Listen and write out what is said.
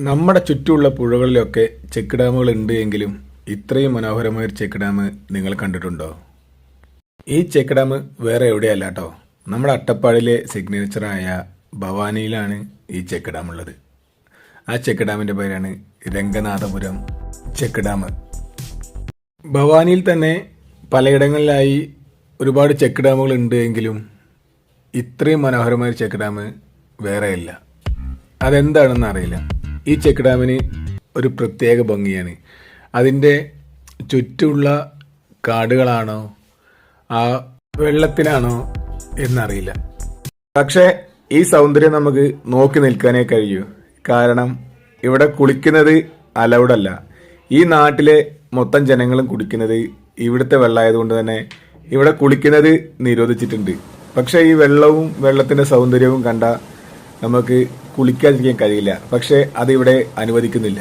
നമ്മുടെ ചുറ്റുമുള്ള പുഴകളിലൊക്കെ ചെക്ക് ഡാമുകൾ ഉണ്ട് എങ്കിലും ഇത്രയും മനോഹരമായ ഒരു ചെക്ക് ഡാം നിങ്ങൾ കണ്ടിട്ടുണ്ടോ? ഈ ചെക്ക് ഡാം വേറെ എവിടെയല്ല കേട്ടോ, നമ്മുടെ അട്ടപ്പാടിയിലെ സിഗ്നേച്ചറായ ഭവാനിയിലാണ് ഈ ചെക്ക് ഡാം ഉള്ളത്. ആ ചെക്ക് ഡാമിൻ്റെ പേരാണ് രംഗനാഥപുരം ചെക്ക് ഡാം. ഭവാനിയിൽ തന്നെ പലയിടങ്ങളിലായി ഒരുപാട് ചെക്ക് ഡാമുകൾ ഉണ്ട് എങ്കിലും ഇത്രയും മനോഹരമായ ചെക്ക് ഡാം വേറെയില്ല. അതെന്താണെന്ന് അറിയില്ല. ഈ ചെക്ക് ഡാമിന് ഒരു പ്രത്യേക ഭംഗിയാണ്. അതിൻ്റെ ചുറ്റുമുള്ള കാടുകളാണോ ആ വെള്ളത്തിനാണോ എന്നറിയില്ല. പക്ഷേ ഈ സൗന്ദര്യം നമുക്ക് നോക്കി നിൽക്കാനേ കഴിയൂ. കാരണം ഇവിടെ കുളിക്കുന്നത് അലൗഡല്ല. ഈ നാട്ടിലെ മൊത്തം ജനങ്ങളും കുടിക്കുന്നത് ഇവിടുത്തെ വെള്ളമായതുകൊണ്ട് തന്നെ ഇവിടെ കുളിക്കുന്നത് നിരോധിച്ചിട്ടുണ്ട്. പക്ഷേ ഈ വെള്ളവും വെള്ളത്തിൻ്റെ സൗന്ദര്യവും കണ്ട നമുക്ക് കുളിക്കാതിരിക്കാൻ കഴിയില്ല. പക്ഷേ അതിവിടെ അനുവദിക്കുന്നില്ല.